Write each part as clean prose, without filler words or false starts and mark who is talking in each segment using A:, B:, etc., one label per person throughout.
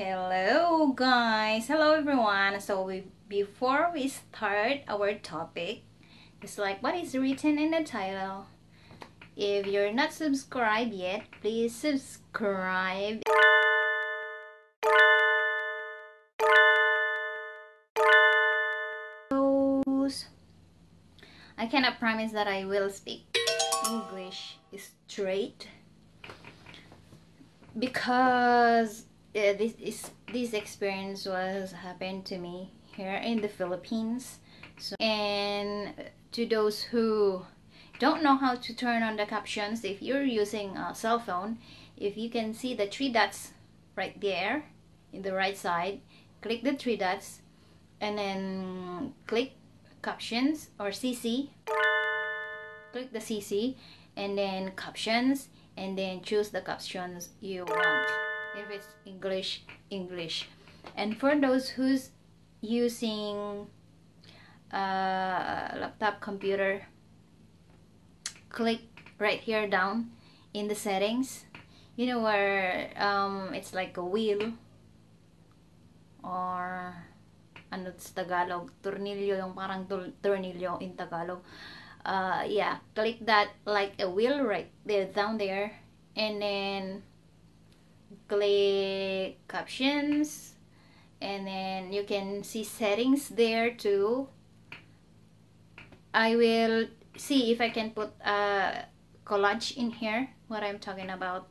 A: Hello guys, hello everyone. Before we start our topic, it's like what is written in the title. If you're not subscribed yet, please subscribe. I cannot promise that I will speak English straight because this experience was happened to me here in the Philippines. And to those who don't know how to turn on the captions, if you're using a cell phone, if you can see the three dots right there in the right side, click the three dots and then click captions or CC. Click the CC and then captions, and then choose the captions you want. If it's English, English. And for those who's using a laptop computer, click right here down in the settings. You know where it's like a wheel, or ano sa Tagalog, tornilyo, yung parang tornilyo in Tagalog. Yeah, click that like a wheel right there down there, and then click captions, and then you can see settings there too. I will see if I can put a collage in here what I'm talking about,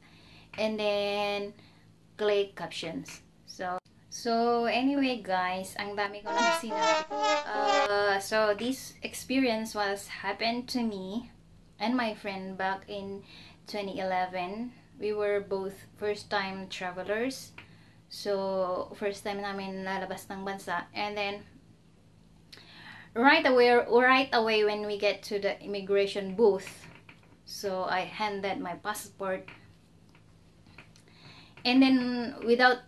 A: and then click captions. So anyway guys, ang dami ko nang sinabi. So this experience happened to me and my friend back in 2011. We were both first time travelers. So first time namin lalabas ng bansa, and then right away when we get to the immigration booth, so I handed my passport, and then without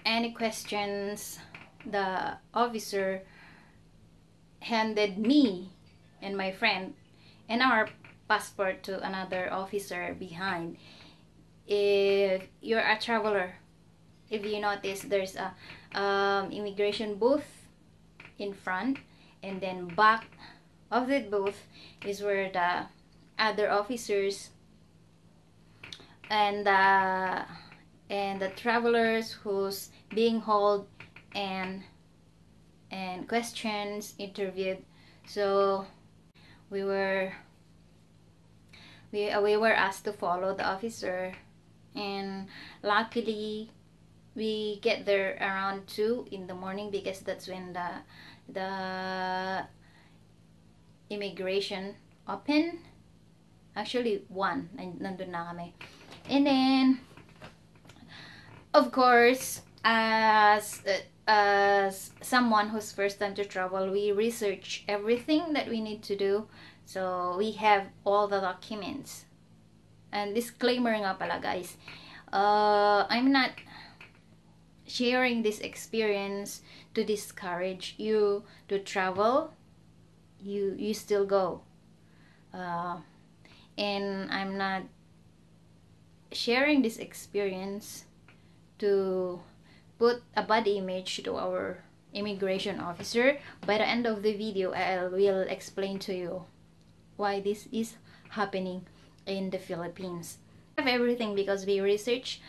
A: any questions, the officer handed me and my friend and our passport to another officer behind. If you're a traveler, if you notice, there's a immigration booth in front, and then back of the booth is where the other officers and the travelers who's being hauled and questions interviewed. So we were asked to follow the officer, and luckily we get there around 2 in the morning, because that's when the immigration open. Actually 1 nandun na kami. And then of course, as someone who's first time to travel, we research everything that we need to do. So we have all the documents. And disclaimer nga pala guys, I'm not sharing this experience to discourage you to travel. You still go. And I'm not sharing this experience to put a bad image to our immigration officer. By the end of the video, I will explain to you why this is happening in the Philippines. We have everything because we research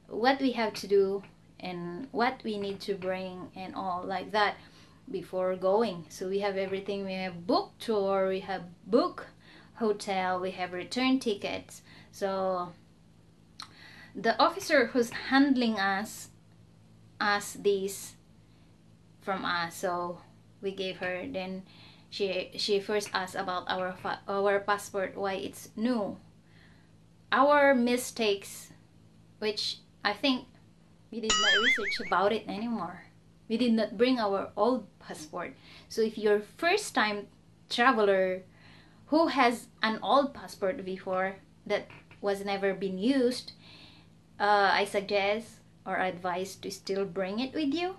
A: what we have to do and what we need to bring and all like that before going. So we have everything. We have book tour, we have book hotel, we have return tickets. So the officer who's handling us asked this from us, so we gave her. Then she first asked about our passport, why it's new, our mistakes, which I think we did not research about it anymore. We did not bring our old passport. So if you're first time traveler who has an old passport before that was never been used, I suggest or advise to still bring it with you.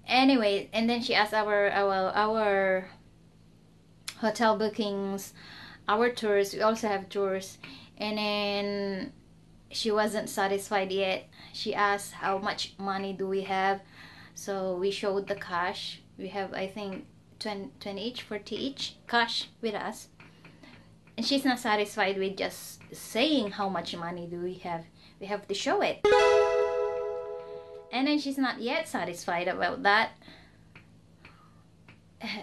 A: Anyway, and then she asked our hotel bookings, our tours. We also have tours, and then she wasn't satisfied yet. She asked how much money do we have. So we showed the cash. We have, I think, 20 each, 40 each cash with us. And she's not satisfied with just saying how much money do we have. We have to show it. And then she's not yet satisfied about that.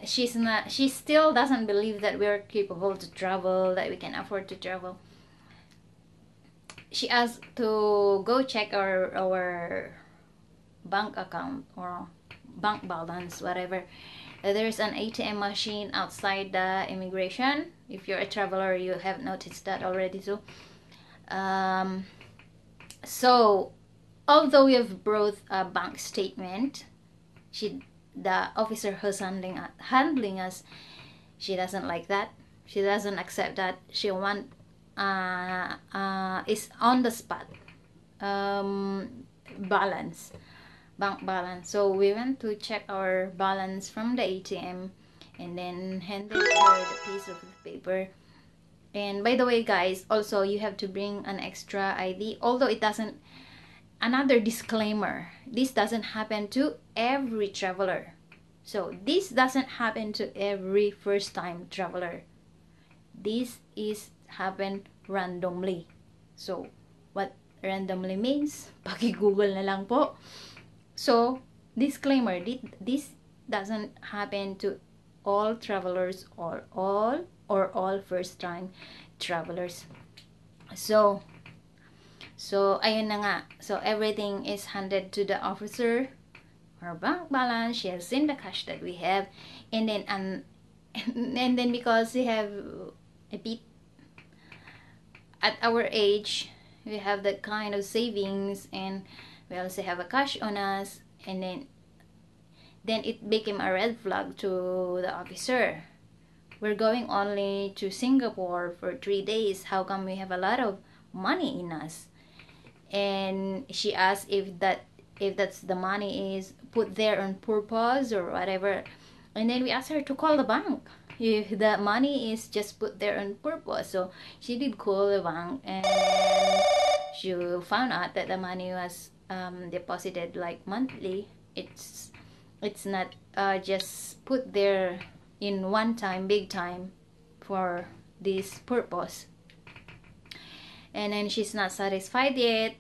A: She still doesn't believe that we're capable to travel, that we can afford to travel. She asked to go check our bank account or bank balance, whatever. There's an ATM machine outside the immigration. If you're a traveler, you have noticed that already too. So although we have brought a bank statement, the officer who's handling us, she doesn't like that. She doesn't accept that. She want is on the spot balance, bank balance. So we went to check our balance from the ATM and then handed her the piece of paper. And by the way, guys, also you have to bring an extra ID. Although it doesn't, another disclaimer, this doesn't happen to every traveler. So this doesn't happen to every first time traveler. This is happen randomly. So what randomly means, paki-google na lang po. So disclaimer, this doesn't happen to all travelers or all first time travelers. So ayun na nga. So everything is handed to the officer. Our bank balance, she has seen the cash that we have, and then because we have a bit at our age, we have that kind of savings, and we also have a cash on us, and then it became a red flag to the officer. We're going only to Singapore for 3 days. How come we have a lot of money in us? And she asked if that's the money is put there on purpose or whatever. And then we asked her to call the bank if the money is just put there on purpose. So she did call the bank, and she found out that the money was deposited like monthly. It's not just put there in one time, big time, for this purpose. And then she's not satisfied yet.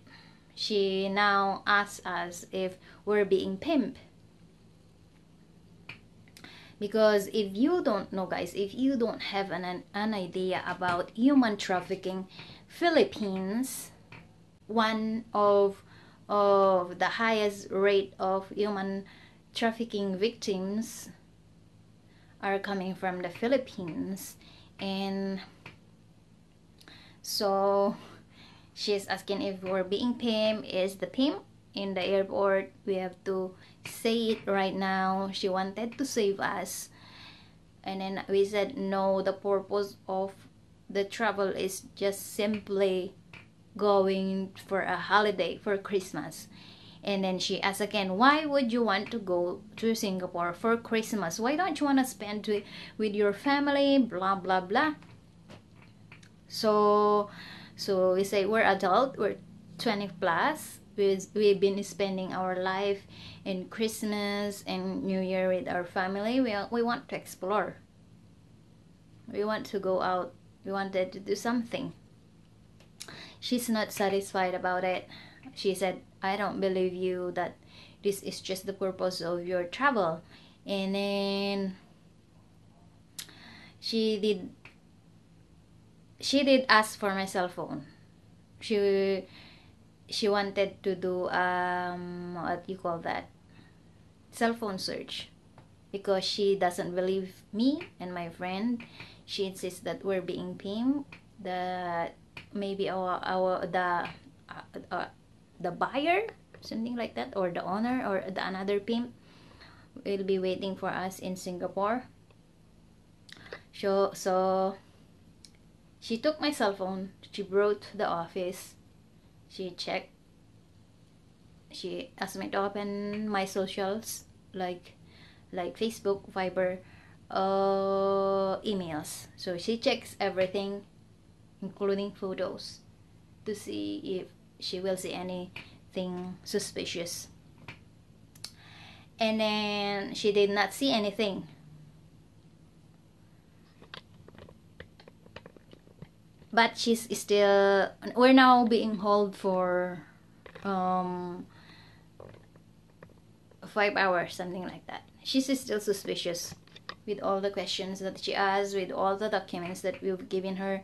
A: She now asks us if we're being pimped. Because if you don't know, guys, if you don't have an idea about human trafficking, Philippines, one of the highest rate of human trafficking victims are coming from the Philippines. And so she's asking if we're being pimped. Is the pimp in the airport? We have to say it right now. She wanted to save us, and then we said no, the purpose of the travel is just simply going for a holiday for Christmas. And then she asked again, why would you want to go to Singapore for Christmas? Why don't you want to spend with your family, blah blah blah. So we say we're adult, we're 20 plus. We've been spending our life in Christmas and New Year with our family. We want to explore. We want to go out. We wanted to do something. She's not satisfied about it. She said, I don't believe you that this is just the purpose of your travel. And then she did ask for my cell phone. She wanted to do what you call that, cell phone search, because she doesn't believe me and my friend. She insists that we're being pimped, that maybe the buyer, something like that, or the owner, or another pimp will be waiting for us in Singapore. So she took my cell phone. She brought to the office. She checked. She asked me to open my socials, like Facebook, Viber, emails. So she checks everything, including photos, to see she will see anything suspicious. And then she did not see anything. But we're now being held for 5 hours, something like that. She's still suspicious with all the questions that she asked, with all the documents that we've given her.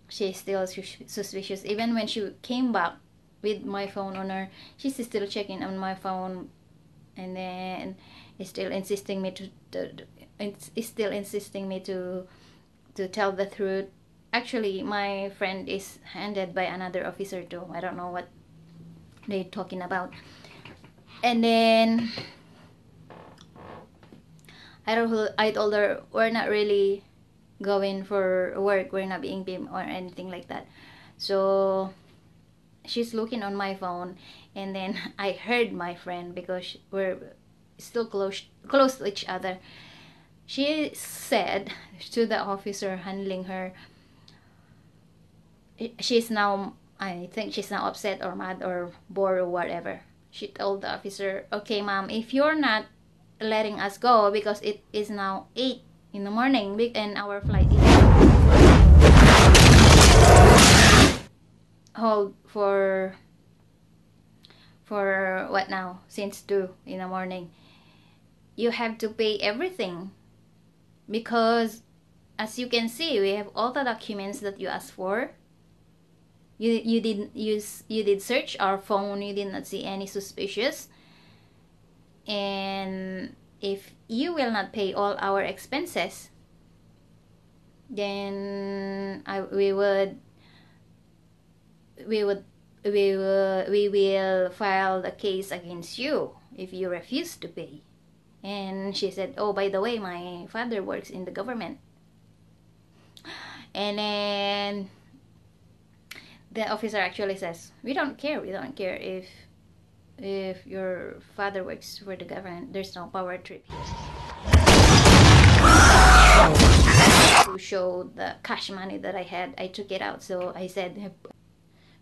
A: She's still suspicious. Even when she came back with my phone on her, she's still checking on my phone, and then is still insisting me to tell the truth. Actually, my friend is handed by another officer too. I don't know what they're talking about. And then I told her we're not really going for work, we're not being paid or anything like that. So she's looking on my phone, and then I heard my friend, because we're still close to each other. She said to the officer handling her, I think she's now upset or mad or bored or whatever. She told the officer, okay ma'am, if you're not letting us go, because it is now 8 in the morning and our flight is hold for what now, since 2 in the morning, you have to pay everything, because as you can see, we have all the documents that you asked for. You did search our phone, you did not see any suspicious. And if you will not pay all our expenses, then we will file the case against you if you refuse to pay. And she said, oh, by the way, my father works in the government. And then the officer actually says, we don't care if your father works for the government. There's no power trip here. To show the cash money that I had, I took it out. So I said,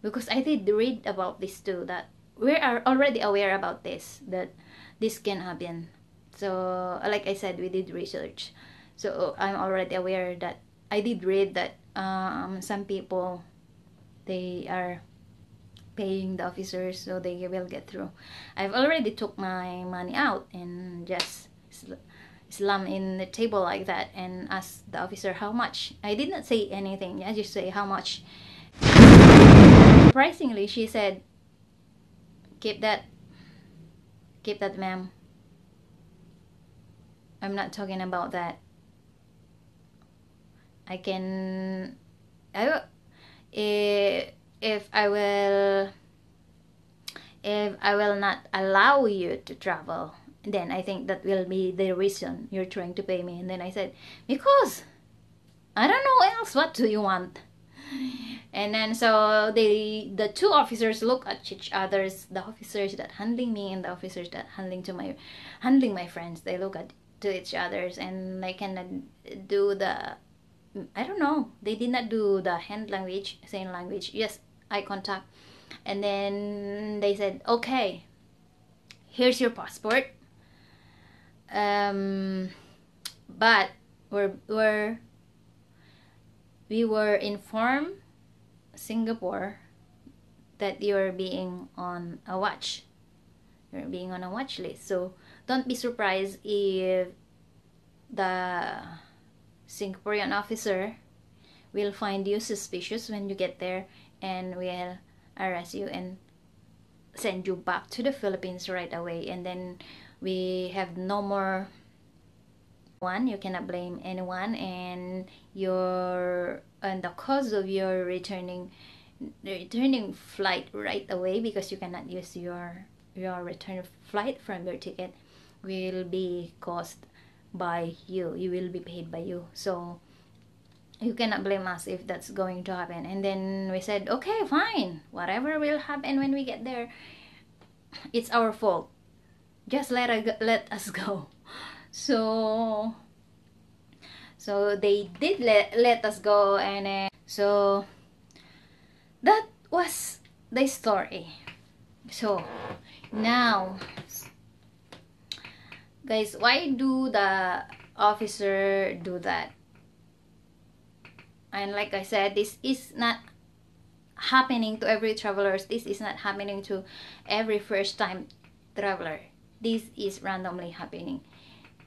A: because I did read about this too, that we are already aware about this, that this can happen. So like I said, we did research, so I'm already aware that I did read that some people, they are paying the officers so they will get through. I've already took my money out and just slam in the table like that and ask the officer how much. I did not say anything, I just say how much. Surprisingly, she said, keep that ma'am, I'm not talking about that. If I will not allow you to travel, then I think that will be the reason you're trying to pay me. And then I said, because I don't know else, what do you want? And then so the two officers look at each other, the officers that handling me and the officers that handling my friends, they look at to each others, and they cannot do the, I don't know, they did not do the hand language, sign language, yes, eye contact. And then they said, okay, here's your passport, but we were informed Singapore that you're being on a watch list, so don't be surprised if the Singaporean officer will find you suspicious when you get there and will arrest you and send you back to the Philippines right away. And then we have no more one, you cannot blame anyone, and the cause of your returning flight right away, because you cannot use your return flight from your ticket, will be caused by you will be paid by you. So you cannot blame us if that's going to happen. And then we said, okay, fine, whatever will happen when we get there, it's our fault, just let us go. So they did let us go. And so that was the story. So now, guys, why do the officer do that? And like I said, this is not happening to every travelers. This is not happening to every first time traveler. This is randomly happening.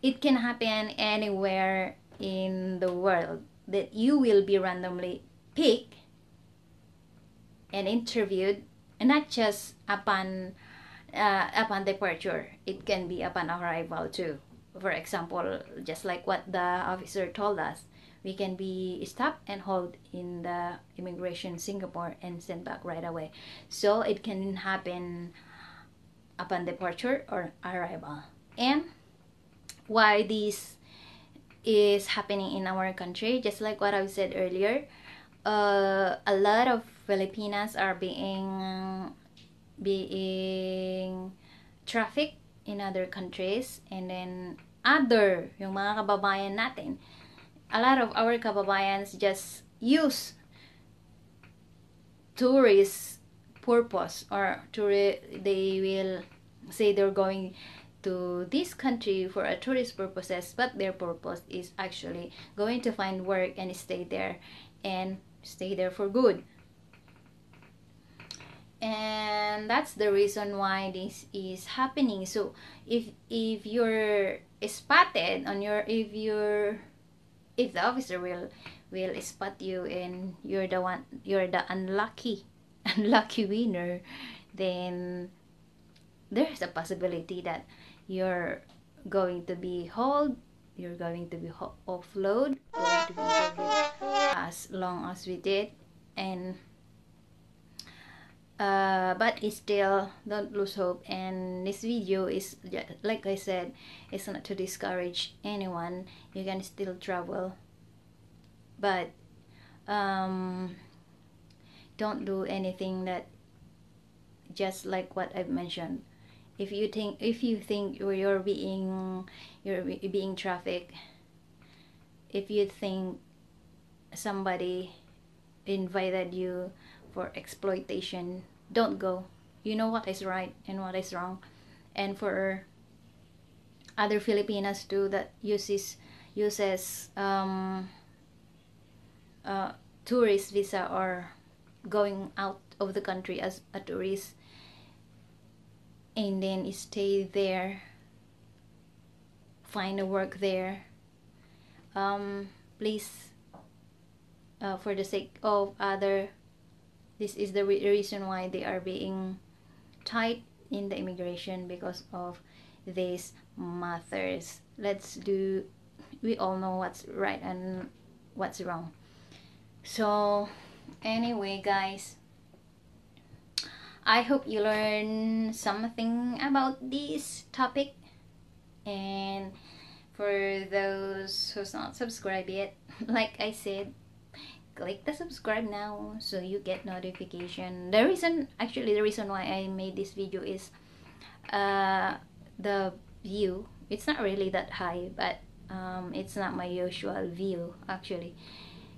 A: It can happen anywhere in the world that you will be randomly picked and interviewed, and not just upon departure. It can be upon arrival too. For example, just like what the officer told us, we can be stopped and held in the immigration Singapore and sent back right away. So it can happen upon departure or arrival. And why this is happening in our country, just like what I said earlier, a lot of Filipinas are being trafficked in other countries, and then yung mga kababayan natin, a lot of our kababayans just use tourist purpose, or they will say they're going to this country for a tourist purposes, but their purpose is actually going to find work and stay there for good. And that's the reason why this is happening. So if you're spotted on your, if the officer will spot you and you're the unlucky winner, then there's a possibility that you're going to be hauled, you're going to be offload, going to be interviewed as long as we did. And but still, don't lose hope. And this video is, like I said, it's not to discourage anyone. You can still travel, but don't do anything that, just like what I've mentioned. If you think you're being trafficked, if you think somebody invited you for exploitation, don't go. You know what is right and what is wrong. And for other Filipinas too that uses tourist visa or going out of the country as a tourist and then stay there, find a work there, please, for the sake of other, this is the reason why they are being tight in the immigration, because of these matters. We all know what's right and what's wrong. So anyway, guys, I hope you learn something about this topic. And for those who's not subscribed yet, like I said, click the subscribe now so you get notification. The reason why I made this video is the view, it's not really that high, but it's not my usual view actually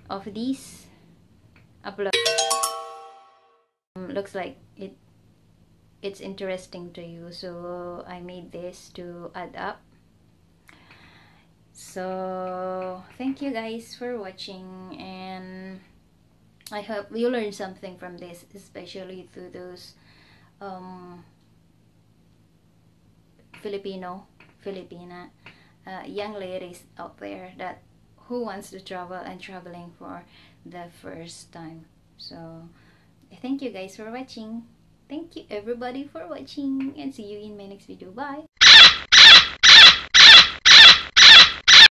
A: of these upload. Looks like it's interesting to you, so I made this to add up. So thank you guys for watching, and I hope you learned something from this, especially to those Filipina young ladies out there that who wants to travel and traveling for the first time. So thank you guys for watching. Thank you everybody for watching, and see you in my next video. Bye.